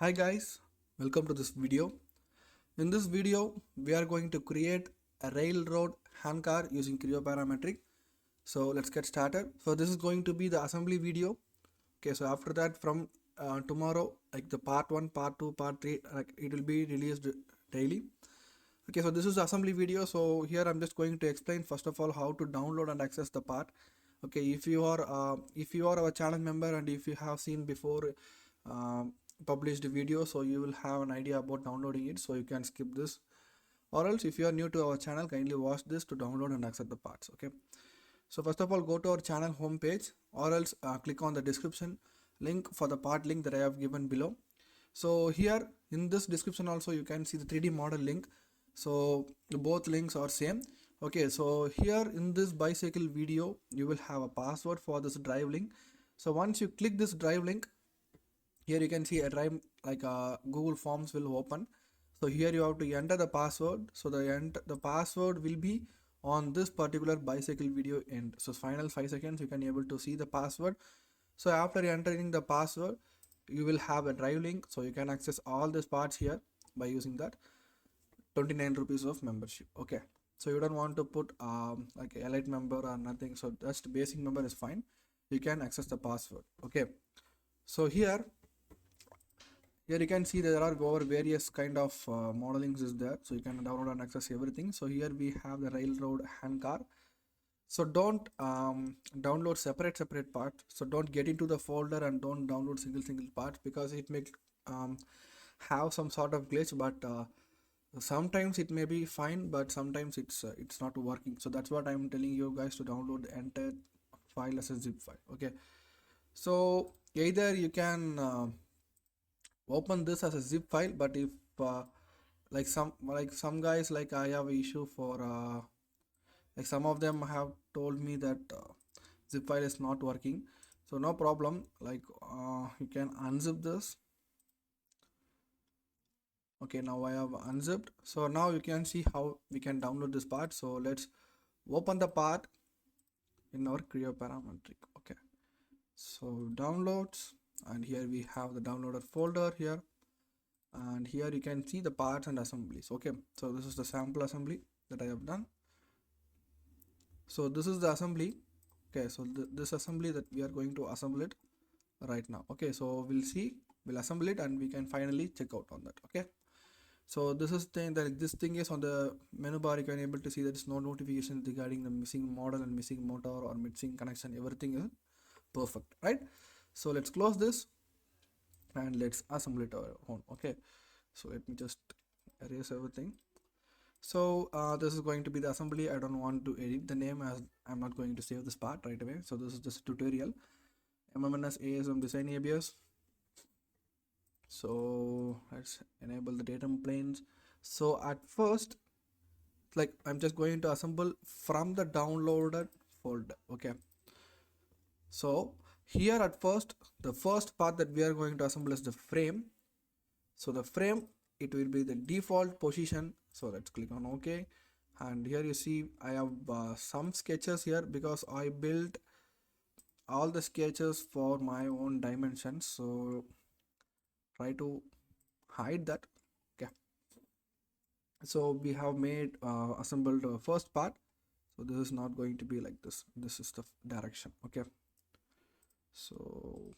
Hi guys, welcome to this video. In this video, we are going to create a railroad handcar using Creo parametric. So let's get started. So this is going to be the assembly video. Okay, so after that from tomorrow, like the part 1, part 2, part 3, like it will be released daily. Okay, so this is the assembly video. So here I'm just going to explain first of all how to download and access the part. Okay, if you are our channel member and if you have seen before published video, so you will have an idea about downloading it, so you can skip this, or else if you are new to our channel, kindly watch this to download and access the parts. Okay, so first of all, go to our channel homepage, or else click on the description link for the part link that I have given below. So here in this description also you can see the 3D model link, so both links are same. Okay, so here in this bicycle video you will have a password for this drive link. So once you click this drive link, here you can see a drive like Google Forms will open. So here you have to enter the password. So the password will be on this particular bicycle video end. So final 5 seconds you can able to see the password. So after entering the password, you will have a drive link, so you can access all these parts here by using that 29 rupees of membership. Okay, so you don't want to put like elite member or nothing, so just basic member is fine. You can access the password. Okay, so here you can see there are over various kind of modelings is there, so you can download and access everything. So here we have the railroad handcar. So don't download separate parts. So don't get into the folder and don't download single parts, because it may have some sort of glitch, but sometimes it may be fine, but sometimes it's not working. So that's what I'm telling you guys, to download the entire file as a zip file. Okay, so either you can open this as a zip file, but if like some guys, like I have issue for like some of them have told me that zip file is not working. So no problem, like you can unzip this. Okay, now I have unzipped. So now you can see how we can download this part. So let's open the part in our Creo parametric. Okay, so downloads, and here we have the downloaded folder here, and here you can see the parts and assemblies. Okay, so this is the sample assembly that I have done. So this is the assembly. Okay, so this assembly that we are going to assemble it right now. Okay, so we'll assemble it and we can finally check out on that. Okay, so this is thing that this thing is on the menu bar. You can able to see there is no notification regarding the missing model and missing motor or missing connection. Everything is perfect, right? So let's close this and let's assemble it our own. Okay, so let me just erase everything. So this is going to be the assembly. I don't want to edit the name, as I'm not going to save this part right away. So this is just a tutorial. MMNS ASM design ABS. So let's enable the datum planes. So at first, like I'm just going to assemble from the downloaded folder. Okay, so here at first, the first part that we are going to assemble is the frame. So the frame, it will be the default position. So let's click on OK, and here you see I have some sketches here, because I built all the sketches for my own dimensions. So try to hide that. Okay, so we have made assembled first part. So this is not going to be like this. This is the direction. Okay, so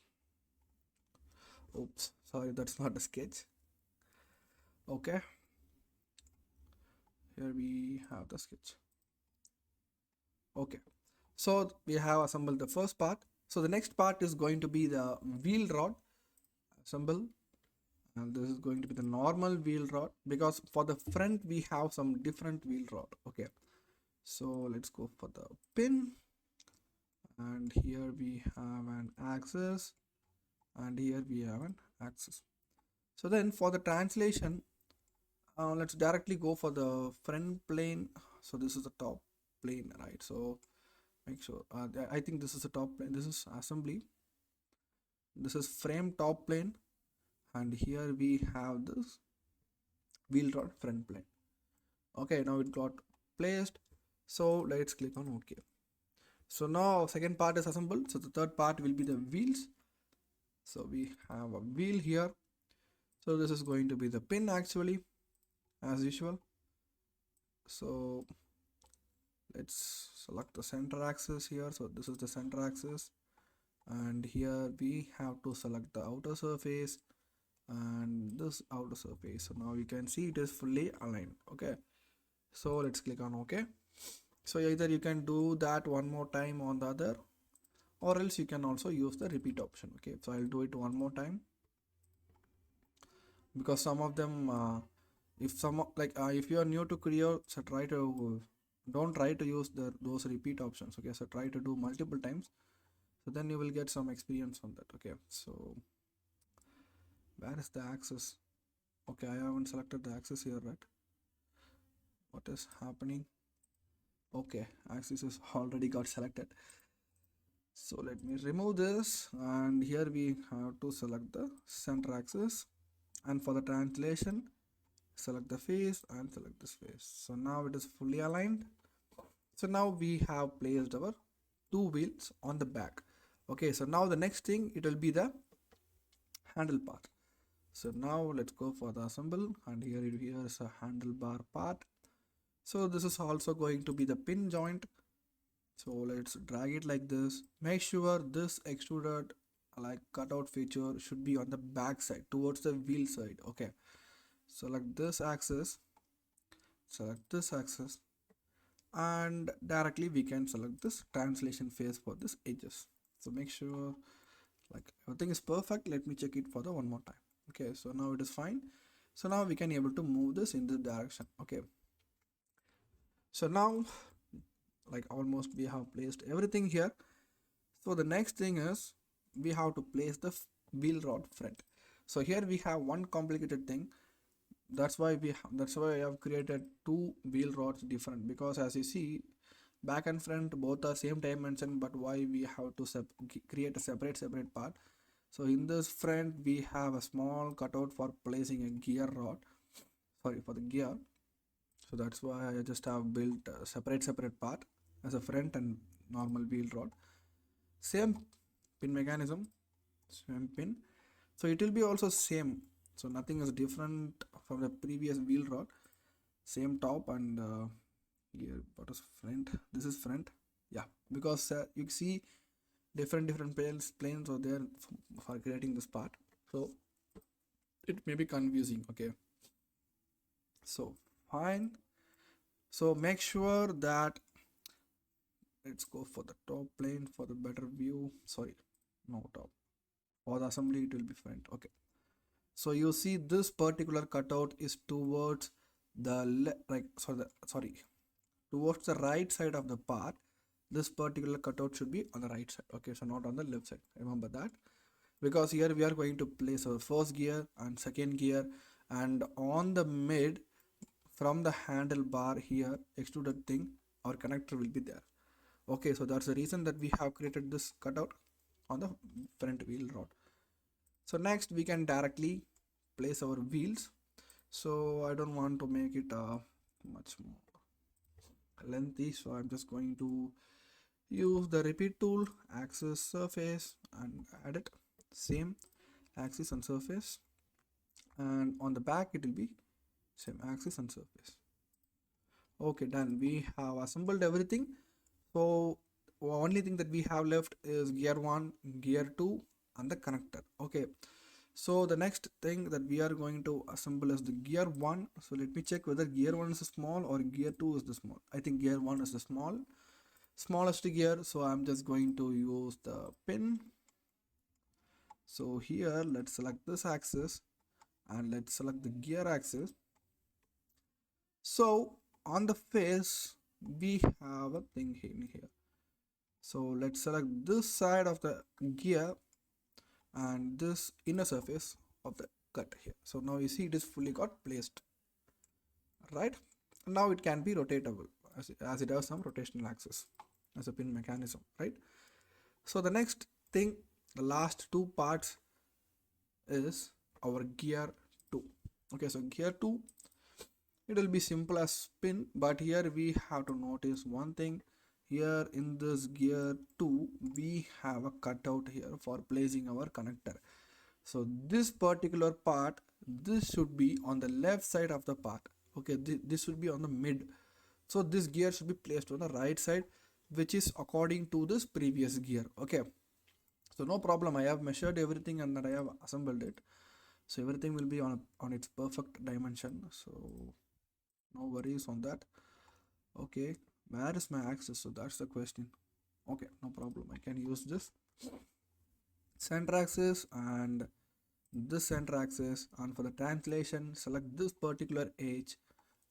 oops, sorry, that's not a sketch. Okay, here we have the sketch. Okay, so we have assembled the first part. So the next part is going to be the wheel rod assemble, and this is going to be the normal wheel rod, because for the front we have some different wheel rod. Okay, so let's go for the pin, and here we have an axis, and here we have an axis. So then for the translation, let's directly go for the front plane. So this is the top plane, right? So make sure I think this is the top plane. This is assembly. This is frame top plane, and here we have this wheel rod front plane. Okay, now it got placed. So let's click on OK. So now second part is assembled. So the third part will be the wheels. So we have a wheel here. So this is going to be the pin actually, as usual. So let's select the center axis here. So this is the center axis, and here we have to select the outer surface and this outer surface. So now you can see it is fully aligned. Okay, so let's click on OK. So either you can do that one more time on the other, or else you can also use the repeat option. Okay, so I'll do it one more time, because some of them if you are new to Creo, so don't try to use those repeat options. Okay, so try to do multiple times, so then you will get some experience on that. Okay, so where is the axis? Okay, I haven't selected the axis here, right? What is happening? Okay, axis is already got selected. So let me remove this, and here we have to select the center axis, and for the translation select the face and select this face. So now it is fully aligned. So now we have placed our two wheels on the back. Okay, so now the next thing, it will be the handle part. So now let's go for the assemble, and here is a handlebar part. So this is also going to be the pin joint. So let's drag it like this. Make sure this extruded like cutout feature should be on the back side towards the wheel side. Okay, select this axis, and directly we can select this translation face for this edges. So make sure like everything is perfect. Let me check it for the one more time. Okay, so now it is fine. So now we can able to move this in this direction. Okay, so now like almost we have placed everything here. So the next thing is we have to place the wheel rod front. So here we have one complicated thing. That's why I have created two wheel rods different, because as you see, back and front both are same dimension, but why we have to create a separate part. So in this front we have a small cutout for placing a gear rod, sorry, for the gear. So that's why I just have built a separate part as a front and normal wheel rod. Same pin mechanism, same pin, so it will be also same. So nothing is different from the previous wheel rod. Same top and here, what is front? This is front. Yeah, because you see different planes are there for creating this part, so it may be confusing. Okay, so fine. So make sure that let's go for the top plane for the better view. Sorry, no top. For the assembly it will be front. Okay, so you see this particular cutout is towards the towards the right side of the part. This particular cutout should be on the right side. Okay, so not on the left side, remember that, because here we are going to place our first gear and second gear, and on the mid from the handlebar here extruded thing, our connector will be there. Okay, so that's the reason that we have created this cutout on the front wheel rod. So next we can directly place our wheels. So I don't want to make it much more lengthy, so I'm just going to use the repeat tool, axis, surface, and add it, same axis and surface, and on the back it will be same axis and surface. Okay, done. We have assembled everything. So only thing that we have left is gear 1, gear 2, and the connector. Okay, so the next thing that we are going to assemble is the gear 1. So let me check whether gear 1 is the small or gear 2 is the small. I think gear 1 is the smallest gear, so I'm just going to use the pin. So here let's select this axis and let's select the gear axis. So on the face we have a thing in here. So let's select this side of the gear and this inner surface of the cut here. So now you see it is fully got placed, right? Now it can be rotatable as it has some rotational axis as a pin mechanism, right? So the next thing, the last two parts is our gear 2. Okay, so gear 2, it will be simple as spin, but here we have to notice one thing. Here in this gear 2 we have a cutout here for placing our connector. So this particular part this should be on the left side of the part. Okay, this should be on the mid. So this gear should be placed on the right side, which is according to this previous gear. Okay, so no problem, I have measured everything and then I have assembled it, so everything will be on its perfect dimension, so no worries on that. Okay, where is my axis? So that's the question. Okay, no problem, I can use this center axis and this center axis, and for the translation select this particular edge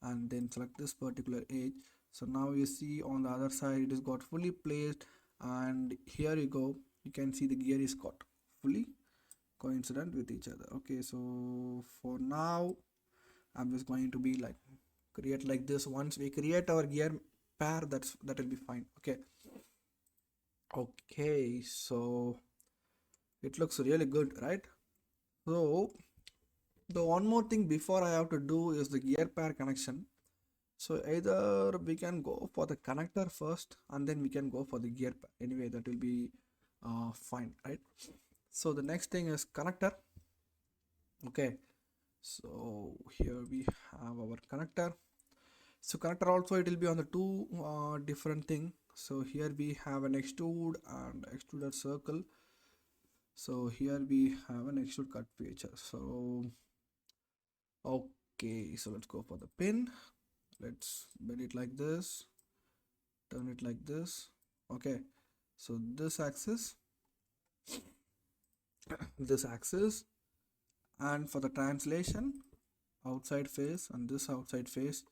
and then select this particular edge. So now you see on the other side it is got fully placed, and here you go, you can see the gear is got fully coincident with each other. Okay, so for now I'm just going to be like create like this. Once we create our gear pair, that will be fine. Okay, so it looks really good, right? So the one more thing before I have to do is the gear pair connection. So either we can go for the connector first and then we can go for the gear pair. Anyway, that will be fine, right? So the next thing is connector. Okay, so here we have our connector. So connector also it will be on the two different thing. So here we have an extrude and extruded circle. So here we have an extrude cut feature. So okay, so let's go for the pin. Let's bend it like this, turn it like this. Okay, so this axis, this axis, and for the translation outside face and this outside face.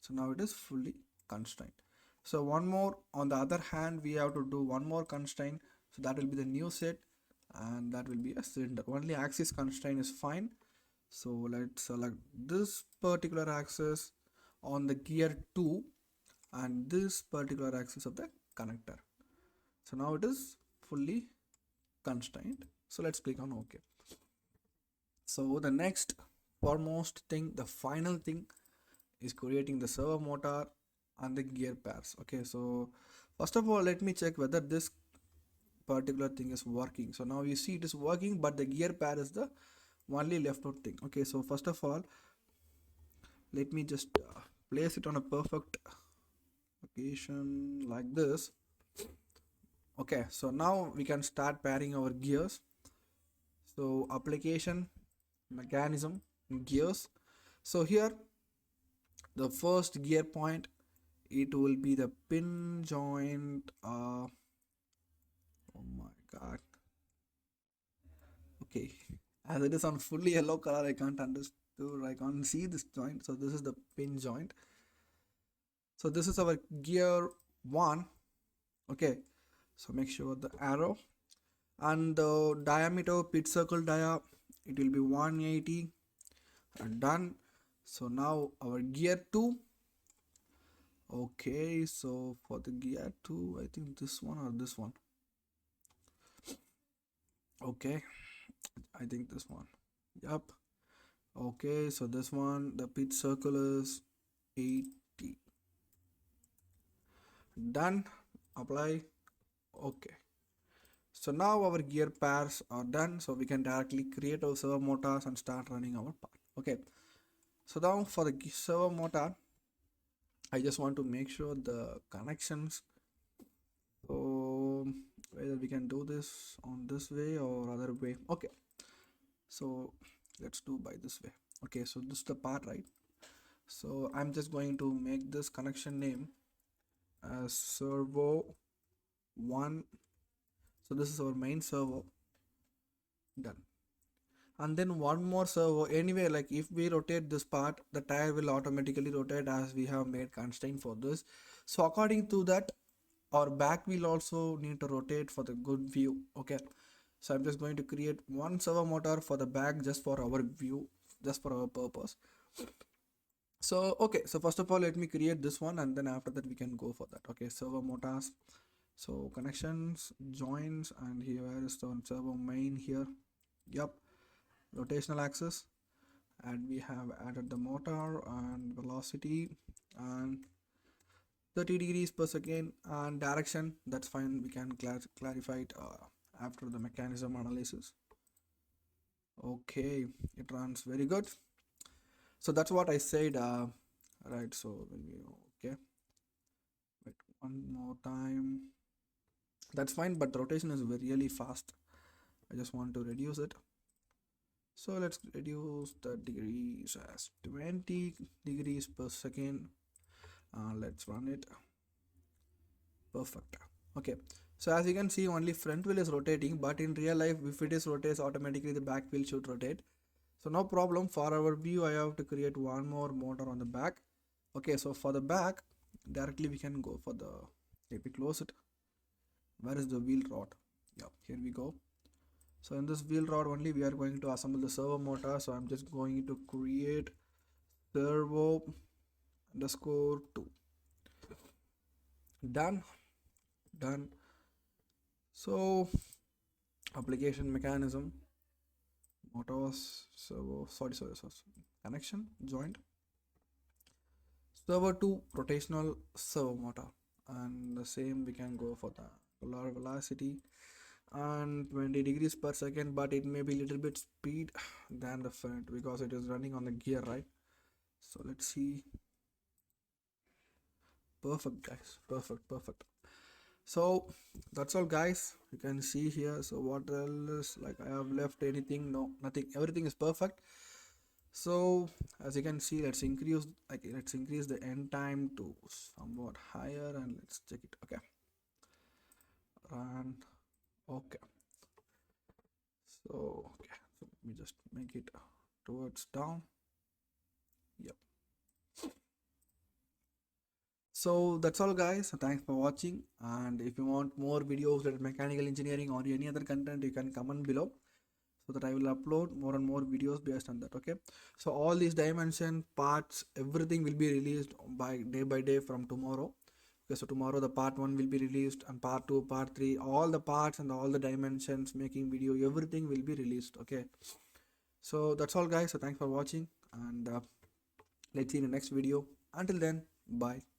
So now it is fully constrained. So one more, on the other hand we have to do one more constraint, so that will be the new set and that will be a cylinder. Only axis constraint is fine. So let's select this particular axis on the gear 2 and this particular axis of the connector. So now it is fully constrained. So let's click on OK. So the next foremost thing, the final thing, is creating the servo motor and the gear pairs. Okay, so first of all let me check whether this particular thing is working. So now you see it is working, but the gear pair is the only left out thing. Okay, so first of all let me just place it on a perfect location like this. Okay, so now we can start pairing our gears. So application, mechanism, gears. So here the first gear point, it will be the pin joint. Oh my god. Okay, as it is on fully yellow color, I can't understand, I can't see this joint. So this is the pin joint. So this is our gear 1. Okay, so make sure the arrow and the diameter pit circle dia, it will be 180 and done. So now our gear 2. Okay, so for the gear 2, I think this one or this one. Okay, I think this one. Yup. Okay, so this one, the pitch circle is 80. Done. Apply. Okay. So now our gear pairs are done. So we can directly create our servo motors and start running our part. Okay. So now for the servo motor, I just want to make sure the connections. So whether we can do this on this way or other way. Okay. So let's do by this way. Okay, so this is the part, right? So I'm just going to make this connection name as servo 1. So this is our main servo. Done. And then one more servo. Anyway, like if we rotate this part, the tire will automatically rotate as we have made constraint for this. So according to that, our back will also need to rotate for the good view. Okay, so I'm just going to create one servo motor for the back just for our view, just for our purpose. So okay, so first of all let me create this one and then after that we can go for that. Okay, servo motors, so connections, joints, and here is the servo main here. Yep, rotational axis, and we have added the motor and velocity and 30 degrees per second and direction. That's fine, we can clarify it after the mechanism analysis. Okay, it runs very good. So that's what I said. Right, so when we, okay, wait one more time. That's fine, but the rotation is really fast. I just want to reduce it. So let's reduce the degrees as 20 degrees per second. Let's run it. Perfect. Okay, so as you can see, only front wheel is rotating, but in real life, if it is rotates automatically, the back wheel should rotate. So no problem. For our view, I have to create one more motor on the back. Okay, so for the back, directly we can go for the, if we close it, where is the wheel rod? Yeah, here we go. So in this wheel rod only, we are going to assemble the servo motor. So I'm just going to create servo underscore 2. Done. Done. So application mechanism, motors, servo, sorry, connection, joint, servo 2 rotational servo motor, and the same we can go for the polar velocity and 20 degrees per second, but it may be little bit speed than the front because it is running on the gear, right? So let's see. Perfect, guys. Perfect. So that's all, guys. You can see here. So what else, like I have left anything? No, nothing. Everything is perfect. So as you can see, let's increase the end time to somewhat higher, and let's check it. Okay, run. Okay, so okay, so let me just make it towards down. Yep. So that's all, guys. Thanks for watching, and if you want more videos related mechanical engineering or any other content, you can comment below, so that I will upload more and more videos based on that. Okay, so all these dimension parts, everything will be released by day from tomorrow. Okay, so tomorrow the part 1 will be released, and part 2, part 3, all the parts and all the dimensions, making video, everything will be released. Okay, so that's all, guys. So thanks for watching, and let's see in the next video. Until then, bye.